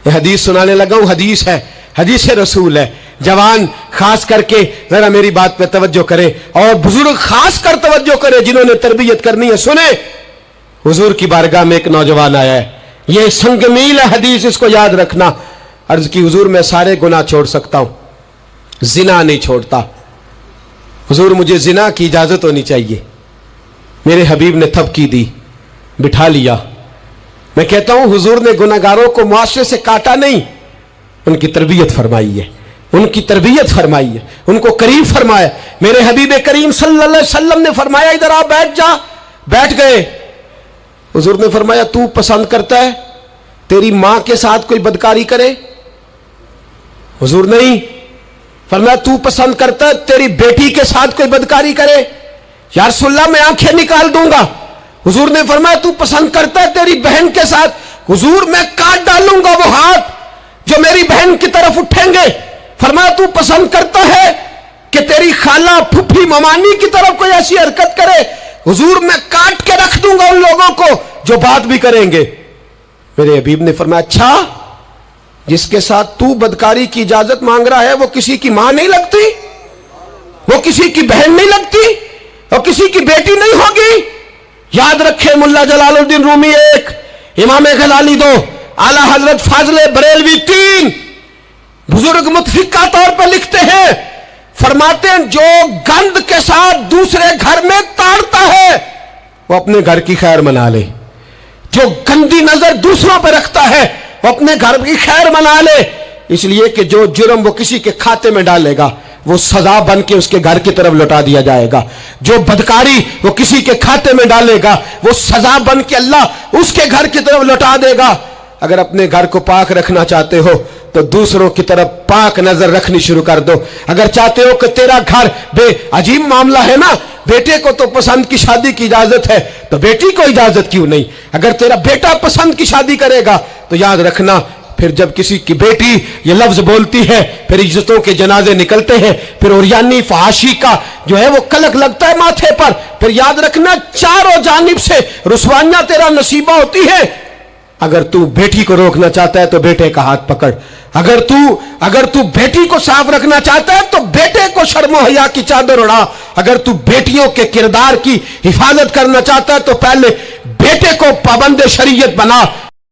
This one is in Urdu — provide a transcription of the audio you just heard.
یہ حدیث سنانے لگا ہوں، حدیث ہے، حدیث رسول ہے. جوان خاص کر کے ذرا میری بات پہ توجہ کرے، اور بزرگ خاص کر توجہ کرے جنہوں نے تربیت کرنی ہے. سنیں، حضور کی بارگاہ میں ایک نوجوان آیا ہے، یہ سنگ میل ہے حدیث، اس کو یاد رکھنا. عرض کی حضور میں سارے گناہ چھوڑ سکتا ہوں، زنا نہیں چھوڑتا. حضور مجھے زنا کی اجازت ہونی چاہیے. میرے حبیب نے تھپکی دی، بٹھا لیا. میں کہتا ہوں حضور نے گناہگاروں کو معاشرے سے کاٹا نہیں، ان کی تربیت فرمائی ہے، ان کی تربیت فرمائی ہے، ان کو قریب فرمایا. میرے حبیب کریم صلی اللہ علیہ وسلم نے فرمایا ادھر آ بیٹھ جا. بیٹھ گئے. حضور نے فرمایا تو پسند کرتا ہے تیری ماں کے ساتھ کوئی بدکاری کرے؟ حضور نہیں. فرمایا تو پسند کرتا ہے تیری بیٹی کے ساتھ کوئی بدکاری کرے؟ یا رسول اللہ میں آنکھیں نکال دوں گا. حضور نے فرمایا تو پسند کرتا ہے تیری بہن کے ساتھ؟ حضور میں کاٹ ڈالوں گا وہ ہاتھ جو میری بہن کی طرف اٹھیں گے. فرمایا تو پسند کرتا ہے کہ تیری خالہ پھپھی ممانی کی طرف کوئی ایسی حرکت کرے؟ حضور میں کاٹ کے رکھ دوں گا ان لوگوں کو جو بات بھی کریں گے. میرے حبیب نے فرمایا اچھا جس کے ساتھ تو بدکاری کی اجازت مانگ رہا ہے وہ کسی کی ماں نہیں لگتی، وہ کسی کی بہن نہیں لگتی، وہ کسی کی بیٹی نہیں ہوگی؟ یاد رکھے ملا جلال الدین رومی ایک، امام غزالی دو، اعلی حضرت فاضل بریلوی تین. بزرگ متفقہ طور پر لکھتے ہیں، فرماتے ہیں جو گند کے ساتھ دوسرے گھر میں تاڑتا ہے وہ اپنے گھر کی خیر منا لے. جو گندی نظر دوسروں پہ رکھتا ہے وہ اپنے گھر کی خیر منا لے. اس لیے کہ جو جرم وہ کسی کے کھاتے میں ڈالے گا وہ سزا بن کے اس کے گھر کی طرف لوٹا دیا جائے گا. جو بدکاری وہ کسی کے کھاتے میں ڈالے گا وہ سزا بن کے اللہ اس کے گھر کی طرف لوٹا دے گا. اگر اپنے گھر کو پاک رکھنا چاہتے ہو تو دوسروں کی طرف پاک نظر رکھنی شروع کر دو. اگر چاہتے ہو کہ تیرا گھر بے عجیب معاملہ ہے نا، بیٹے کو تو پسند کی شادی کی اجازت ہے تو بیٹی کو اجازت کیوں نہیں؟ اگر تیرا بیٹا پسند کی شادی کرے گا تو یاد رکھنا پھر جب کسی کی بیٹی یہ لفظ بولتی ہے پھر عزتوں کے جنازے نکلتے ہیں، پھر اوریانی فحاشی کا جو ہے وہ کلک لگتا ہے ماتھے پر. پھر یاد رکھنا چاروں جانب سے رسوائیاں تیرا نصیبہ ہوتی ہے. اگر تو بیٹی کو روکنا چاہتا ہے تو بیٹے کا ہاتھ پکڑ. اگر تو بیٹی کو صاف رکھنا چاہتا ہے تو بیٹے کو شرم و حیا کی چادر اڑا. اگر تو بیٹیوں کے کردار کی حفاظت کرنا چاہتا ہے تو پہلے بیٹے کو پابند شریعت بنا.